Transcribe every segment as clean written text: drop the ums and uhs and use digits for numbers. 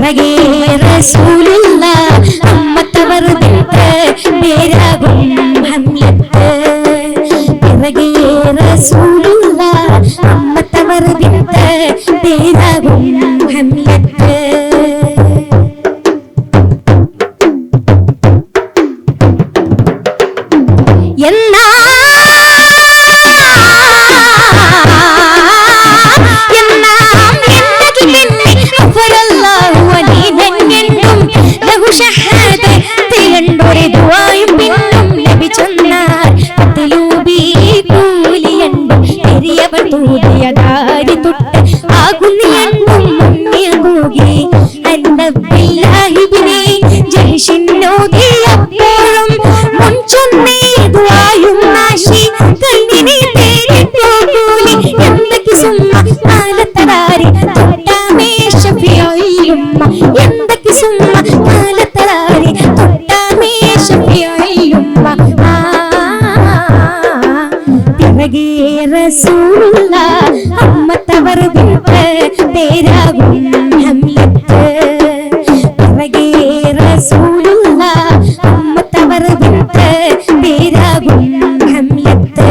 പിറകെ റസൂലുള്ള അമ്മത്തവർ പേരാകും ഹംലത്ത് പിറകെ റസൂലുള്ള അമ്മത്തവർ പേരാകും ഹംലത്ത് റസൂലുള്ള അമ്മത്തവർ പേരാകും ഹംലത്ത് പിറകെ റസൂലുള്ള അമ്മത്തവർ പേരാകും ഹംലത്ത്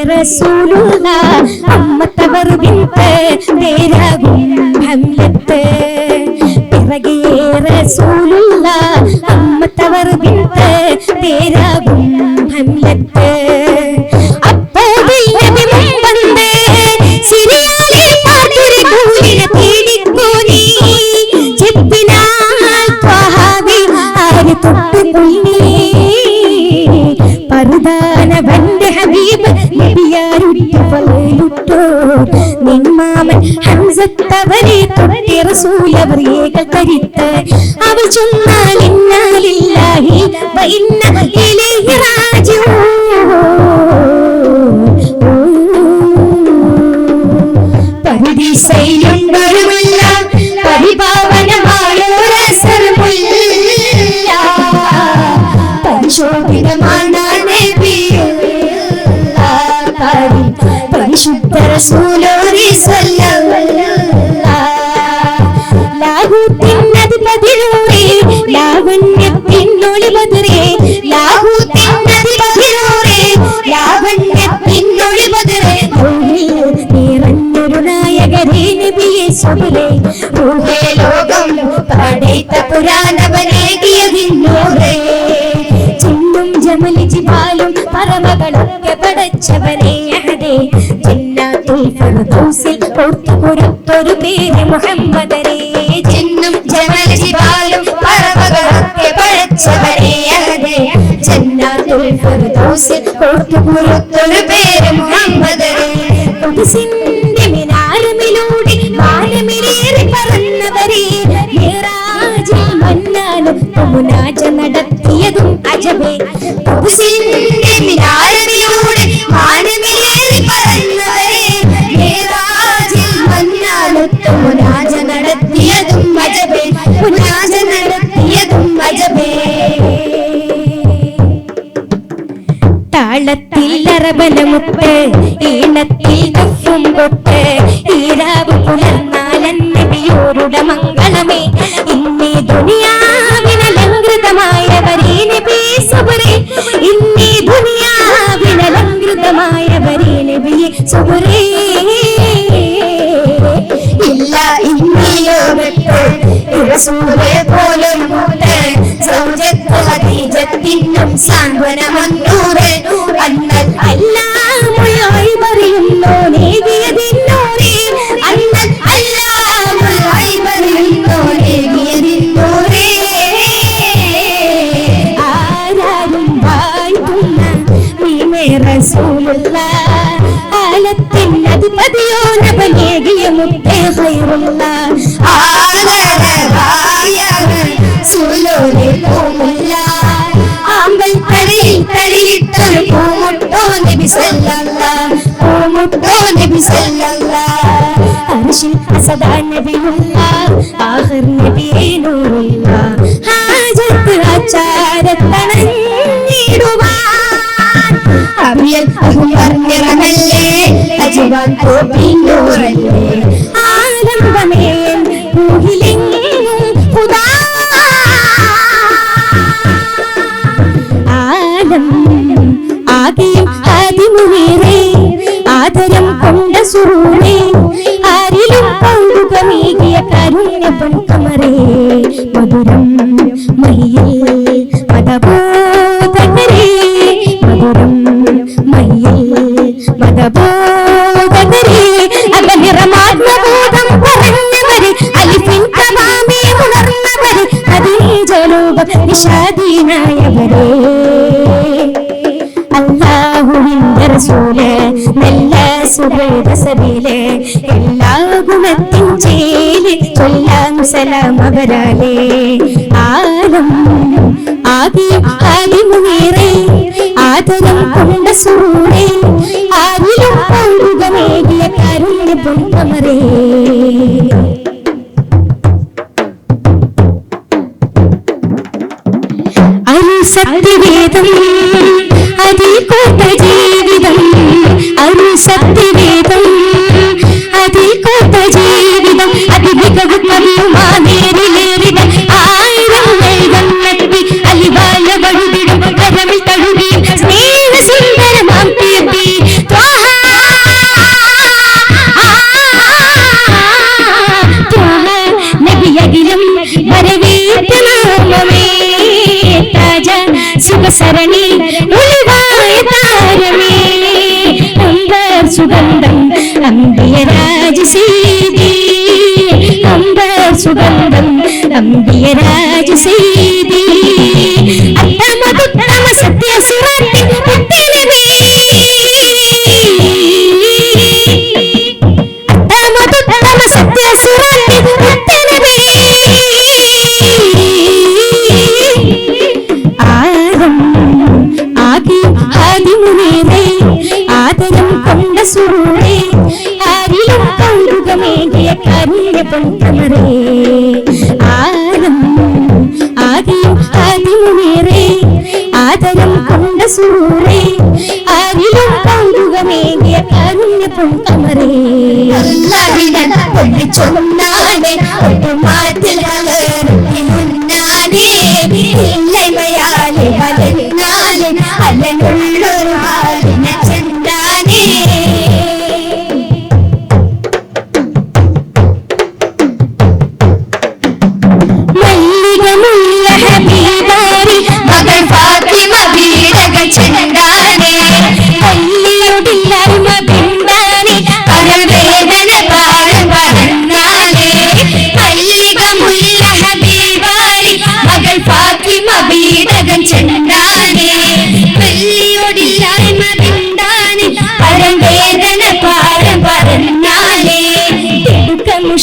റസൂലുള്ള അമ്മത്തവർ പേരാകും ഹംലത്ത് പിറകെ റസൂലുള്ള അമ്മത്തവർ പേരാകും ഹംലത്ത് നിന്മാമൻ ഹംസത്തവരെ തൊട്ടി റസൂലവർ ഏകകരിത്ത് അവൾ ചൊന്നാൽ ഇന്നാലില്ലാഹി വ ഇന്ന ഇലൈഹി റാജിഊൻ പരദീസയിലും വരുമല്ല പരിപാവനമായ പരിശോഭിതമാണ് പരിശുദ്ധ റസൂലുള്ളാഹി ലാഹൂത്തിനധിപതിരൂറേ ലാവണ്യത്തിനൊളിവതിരേ ലാഹൂത്തിനധിപതിരൂറേ ലാവണ്യത്തിനൊളിവതിരേ നിറഞ്ഞൊരു നായകരേ നബിയേ സുബിലെ റൂഹേ ലോകം പടൈത്ത പുരാണവനേകിയതിന്നൂറേ ചിന്നും ജമലി ജിബാലും പറവകളൊക്കെ പടച്ചവനെ അഹദേ ജന്നാത്തുൽ ഫിർദൗസിൽ ഓർത്തുകൊടുത്തൊരു പേര് മുഹമ്മദരേ ചിന്നും ജമലി ജിബാലും പറവകളൊക്കെ പടച്ചവനെ അഹദേ ജന്നാത്തുൽ ഫിർദൗസിൽ ഓർത്തുകൊടുത്തൊരു പേര് മുഹമ്മദരേ ഖുദ്സിന്റെ മിനാരമിലൂടെ വാനമിലേറി പറന്നവരേ മിറാജിൽ മന്നാനും മുനാജ നടത്തിയതും അജബേ ഖുദ്സിന്റെ മിനാരമിലൂടെ വാനമിലേറി പറന്നവരേ മിറാജിൽ മന്നാനും മുനാജ നടത്തിയതും അജബേ മുനാജ നടത്തിയതും അജബേ താളത്തിൽ അറബനമുട്ട് ഈണത്തിൽ കഫും കൊട്ട് ഈരാവ് പുലർന്നാലൻ നബിയോരുടെ മംഗളമേ ഇന്നീ ദുനിയാവിനലങ്കൃതമായവരേ നബി സുബ്രേ ഇന്നീ ദുനിയാവിനലങ്കൃതമായവരേ നബി സുബ്രേ ഇല്ല ഇന്നീ ലോകത്ത് റസൂലേ പോലും സൗജത്ത് ഖദീജത്തിനും സാന്ത്വനമന്നൂറ് അന്നൽ അല്ലാഹുയായി പറയുന്നു നേകിയതിന്നൂറേ അന്നൽ അല്ലാഹുയായി പറയുന്നു നേകിയതിന്നൂറേ ആരാരും വാഴ്ത്തുന്ന പ്രിയമേ റസൂലുള്ളാഹ് ആലത്തിൻ അധിപതിയോ നബിയേകിയ മുത്തേ ഖൈറുള്ളാഹ് ആദരവായവൻ സുലോലെ പൂമുല്ല ആമ്പൽ തലയിൽ തലയിട്ടൊരു പൂമുട്ടോ നബി സല്ലല്ലാഹ് പൂമുട്ടോ നബി സല്ലല്ലാഹ് അർശിൽ അസദാ നബിയുള്ളാഹ് ആഖിർ നബിയേ നൂറുള്ളാഹ് ഹാജത്ത് ആചാരത്തണഞ്ഞിടുവാൻ അബിയൽ അഹ്മർ നിറമല്ലേ അജ്വാൻ തോപ്പിന്നൂറല്ലേ ആലംബമേ ൂഹിലെങ്ങും ഖുദാ ആലം ആകെയും ആദിമുനീറേ ആദരം കൊണ്ട സുറൂറേ ആരിലും പൗരുകമേകിയ കാരുണ്യ പൊൻകമറേ മധുരം മഹിയിൽ മദബോധകരേ മധുരം മഹിയിൽ മദബോധകരേ അകനിറമാത്മബോധം പറഞ്ഞവരെ അലിഫിൻ തമാമേ ഉണർന്നവരെ ഖദീജലോക നിഷാദീനായവരെ അല്ലാഹുവിന്റെ റസൂല് നല്ല സുഹൃത സബീല് എല്ലാ ഗുണത്തിൻ ചേല് ചൊല്ലാം സലാം അവരാലേ ആലം ആകെ ആദിമുനീറേ ആദരം കൊണ്ട സൂറേ ആരിലും പൗരുകമേകിയ കാരുണ്യ പൊൻകമറേ സത്യവേദം അതിൽ കോട്ട ജീവിതം അരു സത്യവേദം അതിൽ കോട്ട ജീവിതം അതിമികവ് കവിയുമാ നേരിലേറിട ആയിരം നബി അലിവാല വഴുതിടും കരമിൽ തഴുകി സ്നേഹ സുന്ദരമാം തീർത്തി നബിയകിലും വരവേറ്റ നാമമേ സുഖസരണി ഒളിവായ താരമേ അമ്പർ സുഗന്ധം അമ്പിയരാജ സീതി അമ്പർ സുഗന്ധം അമ്പിയരാജ സീതി അത്തമതുത്തമ സത്യസുരത്തി പുത്തനമേ അത്തമതുത്തമ സത്യസുരത്തി പുത്തനമേ ആദരം കൊണ്ട സുറൂറേ ആരിലും കൗതുകമേകിയ കാരുണ്യ പൊൻകമറേ ആദം ആദിയും ആദിമുനീറേ ആദരം കൊണ്ട സുറൂറേ ആരിലും കൗതുകമേകിയ കാരുണ്യ പൊൻകമറേ ചൊന്നാനെ മാറ്റിൽ മുന്നാനേ ഇല്ലമയാലെ വലഞ്ഞാലെ അലനുള്ളൊരു ഹാലിനെ ചെന്താനേ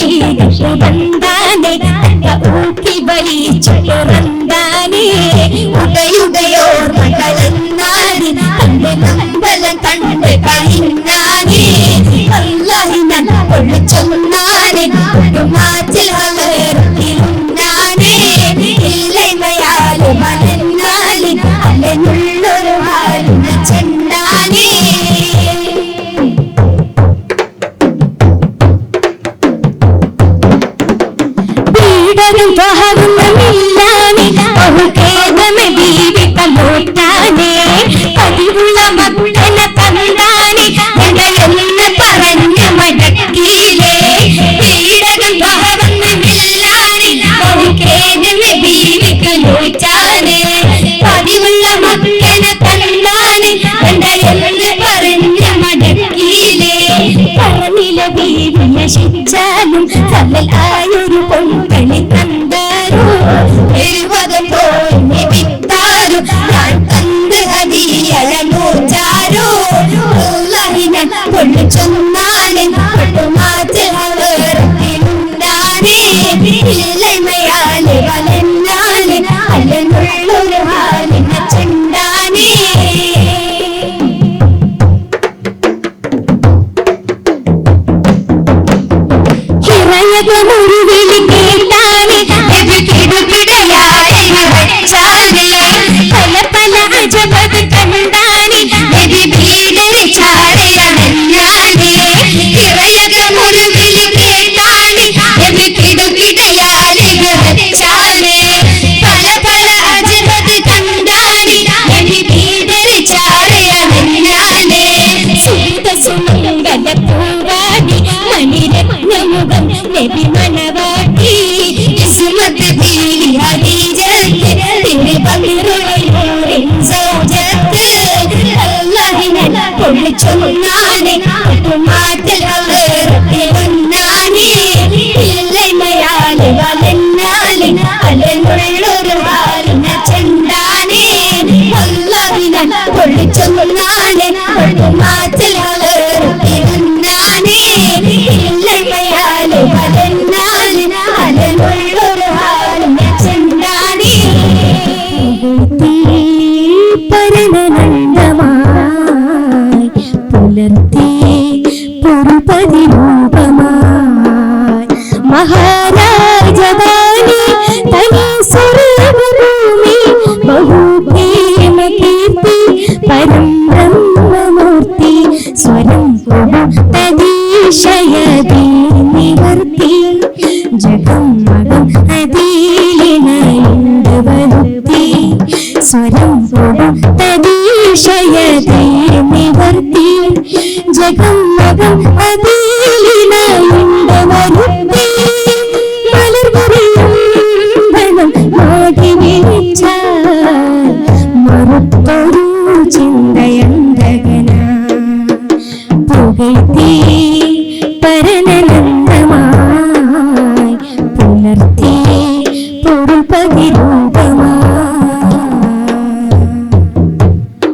ശീലന്താനെ ഊക്കി വലിച്ചിറന്താനെ ഉടയുടയോർ മകളെന്നാനെ തന്റെ നമ്പലം കണ്ട് കഴിഞ്ഞാനെ അല്ലാഹി ഞാൻ പൊള്ളിച്ചൊന്നാനെ മാറ്റിൽ വളർത്തിരുന്നാനെ ഇല്ലമയാലെ മലന്നാലെ അല്ലെന്നുള്ളൊരു ഹാലിന ചെന്നാനെ പീഡനം പഹവുന്നമില്ലാനെ ബഹുഖേദമെ ജീവിതമോട്ടാനെ പതിവുള്ള മക്കളെ തന്നാനെ എന്ന് പറഞ്ഞ് മടക്കിയില്ലേ പീഡനം പഹവുന്നമില്ലാനെ ബഹുഖേദമെ ജീവിതമോട്ടാനെ പതിവുള്ള മക്കളെ തന്നാനെ എന്ന് പറഞ്ഞ് മടക്കിയില്ലേ പറഞ്ഞില്ല ബീവി നശിച്ചാലും ആയൊരു പൊൻകളി തന്നാരോ എഴുപതും പോയി വിത്താരോ ഞാൻ തന്ത് ഹദിയഴനൂറ്റാരോ അല്ലാഹിനെ പൊള്ളിച്ചൊന്നാനെ മാറ്റി വളർത്തിരുന്നാനെ ഇല്ലമയാലെ വലന്നാനെ അല്ലെന്നുള്ളൊരു ഹാലിന ചെണ്ടാനെ ഒരു വിളി കേട്ടാനെ കിടുകിടയായി വെച്ചാനെ പല പല അജബത് കണ്ടാനെ ചാടയാണെ ഒരു വിളി കേട്ടാനെ കിടുകിടയായി വെച്ചാനെ പല പല അജബത് കണ്ടാനെ ചാടയാണെ സുഹൃത സുമംഗല പൂവാടി മണിരത്നമുഖം നബി മനവാട്ടി ഇസ്മത്ത് ബീവി ഹദീജത്ത് തിരു ബദറുൽ സൗജത്ത് അല്ലാഹിനെ പൊള്ളിച്ചൊന്നാനെ മാറ്റിൽ വളർത്തിരുന്നാനെ ഇല്ലമയാലെ വലന്നാലെ അല്ലെന്നുള്ളൊരു ഹാലിന ചെണ്ടാനെ അല്ലാഹിനെ പൊള്ളിച്ചൊന്നാനെ മാറ്റിൽ വളർത്തിരുന്നാനെ ഇല്ലമയാലെ വലന്നാലെ അല്ലെന്നുള്ളൊരു ഹാലിന ചെണ്ടാനെ പരനന്ദമായി പുലർത്തി പുറപതി രൂപമായി മഹാരാജവാണി തനി സ്വർഗഭൂമി ബഹുപ്രേമ കീർത്തി പരം ബ്രഹ്മമൂർത്തി സ്വരം തദീശയതി നിവർത്തി ജഗം മകം അതീലിനയുണ്ട് വരുത്തി സ്വരം തദീശയതി നിവർത്തി ജഗം മകം അതീലിനയുണ്ട് വരുത്തി മലർവരിയും വനം മാടി വിളിച്ചാൽ മറുത്തൊരു ചിന്തയന്തകന പുകഴ്ത്തി പരനന്ദമായി പുലർത്തി പൊറുപതി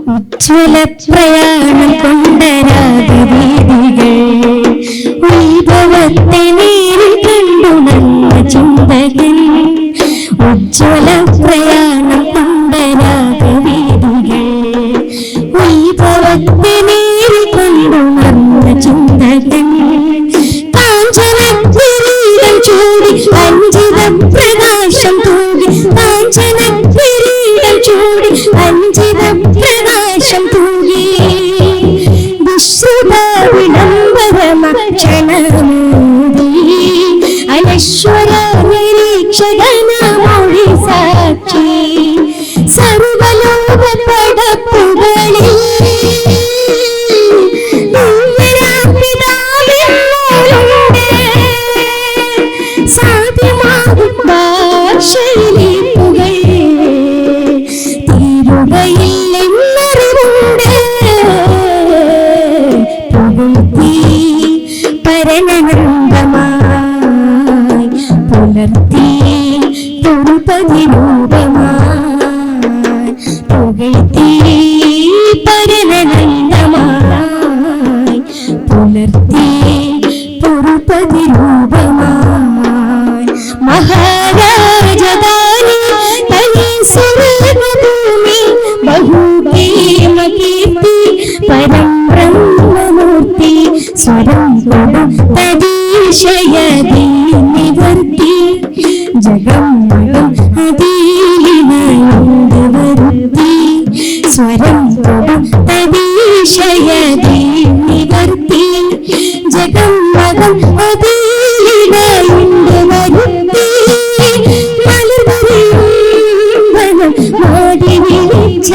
ഉജ്ജ്വല പ്രയാണം കൊണ്ടരാഗവീതികൾ വൈഭവത്തെ നേരിൽ കണ്ടുണർന്ന ചിന്തകൻ ഉജ്ജ്വല പ്രയാണം കൊണ്ടരാഗവീതികൾ വൈഭവത്തെ നേരിൽ കണ്ടുണർന്ന ചിന്തകൻ കാഞ്ചന കിരീടം ചൂടി അഞ്ജിത പ്രകാശം തൂകി കാഞ്ചന കിരീടം ചൂടി അഞ്ജിത പ്രകാശം തൂകി വിശ്രുത വിളംബരമ ക്ഷണമൂടി അനശ്വര നിരീക്ഷകന മൊഴി സാക്ഷി സർവലോക പടപ്പുകളിൽ സാധ്യമാകും ഭാഷയിലെ പുകൾ തീരുകയില്ലെന്നറിവുണ്ട് പുകഴ്ത്തി പരനന്ദമായി പുലർത്തി പൊറുപതി രൂപമായി പുകഴ്ത്തി പരനന്ദമായി പുലർത്തി പൊറുപതി രൂപമായി സ്വരം തദീശയതി നിവർത്തി ജഗം മകം അതീലിമയുണ്ട് വരുത്തി സ്വരം തദീശയതി നിവർത്തി ജഗം മകം അതീലിമയുണ്ട് വരുത്തി മലർവരെയും വനം മോടി വിളിച്ച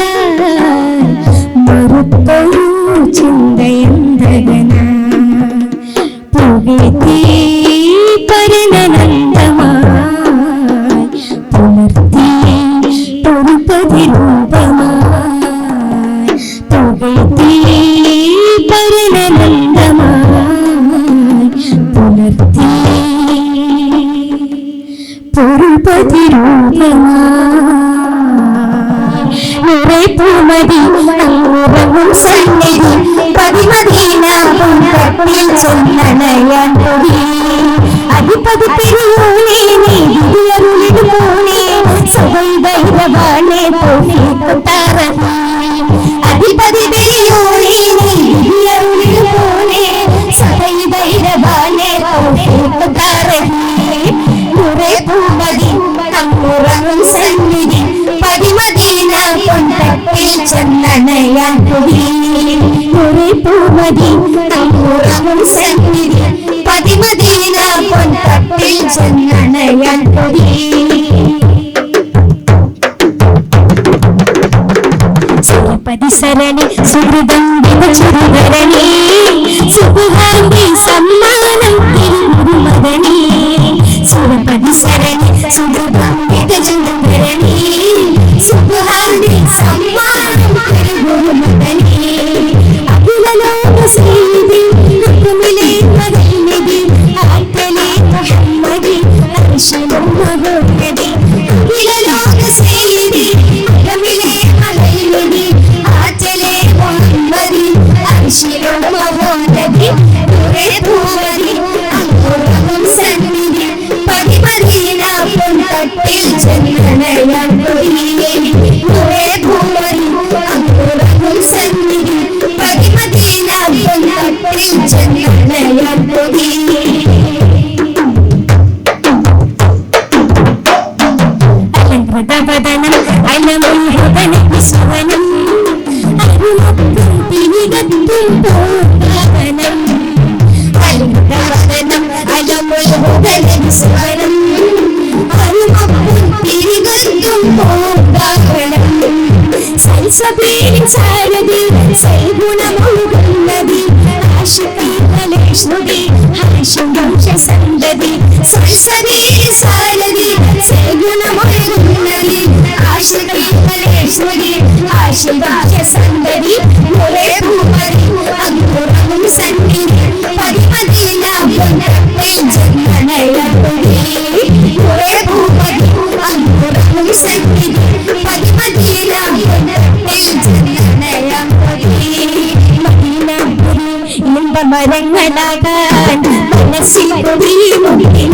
മറുത്തൊരു ചിന്തയന്തകന പുകഴ്ത്തി പരനനന്ദമായി പുലർത്തി പൊറുപതി രൂപമായി പുകഴ്ത്തി പരനനന്ദമായി പുലർത്തി പൊറുപതി രൂപമായി പൂമതി ഉറങ്ങും സന്നിധി പതിമദീന പൂന്തട്ടിൽ ചെന്നണയാൻ പൊടി അധിപതി പെരുമൂനെ നീതിയരുളിടു പൂനെ സുഖൈവൈരവാണെ തോന്നിത്താറഹി അധിപതി പെരുമൂനെ നീതിയരുളിടു പൂനെ സുഖൈവൈരവാണെ തോന്നിത്താറഹി ഉറേ പൂമതി ഉറങ്ങും സന്നിധി പതിമദീന പൂന്തട്ടിൽ ചെന്നണയാൻ പൊടി ഉറേ പൂമതി ഉറങ്ങും സന്നിധി പതിമദീന പൂന്തട്ടിൽ ചെന്നണയാൻ പൊടി പരിസരണി സുഹൃതം ചെറുതരണി സുഖാന്തി സമ്മാനം തിരുമരണി സുരപരിസരണി സുഹൃതം ചെറുതരണി സുഖാന്തി സമ്മാനം തിരുമരണി അഖിലലോക ശ്രീതി ഹുക്കുമിലെ മദീനതി ആറ്റലെ മുഹമ്മദി അർശലും മഹോന്നതി അഖിലലോക ശ്രീതി ഹുക്കുമിലെ മദീനതി ആറ്റലെ മുഹമ്മദി അർശലും മഹോന്നതി ഉറേ പൂമതി അംഗുറങ്ങും സന്നിധി പതിമദീന പൂന്തട്ടിൽ ചെന്നണയാൻ പൊടി ഉറേ പൂമതി അംഗുറങ്ങും സന്നിധി പതിമദീന പൂന്തട്ടിൽ ചെന്നണയാൻ പൊടി അലങ്കൃതവദനം അലമുൽഹുദനം വിശ്വനം അരുമത്തും പിനികത്തും പൂർണ്ണവനം അലങ്കൃതവദനം അലമുൽഹുദനം വിശ്വനം അരുമത്തും പിനികത്തും പൂർണ്ണവനം സൽസബീൻ സാരതി സൽഗുണമൊഴുകുന്നതി ആശിഖി കലേഷ്ണുതി ഹാഷിം വംശസന്തതി സൽസബീൻ സാരതി സൽഗുണമൊഴുകുന്നതി ആശിഖി കലേഷ്ണുതി ഹാഷിം വംശസന്തതി ഉറേ പൂമതി അംഗുറങ്ങും സന്നിധി പതിമദീന പൂന്തട്ടിൽ ചെന്നണയാൻ പൊടി ഉറേ പൂമതി അംഗുറങ്ങും സന്നിധി പതിമദീന പൂന്തട്ടിൽ ചെന്നണയാൻ പൊടി മദീനപുരി ഇമ്പമരങ്ങളാകാൻ മനസ്സിൽ പൊടി മുന്നിൽ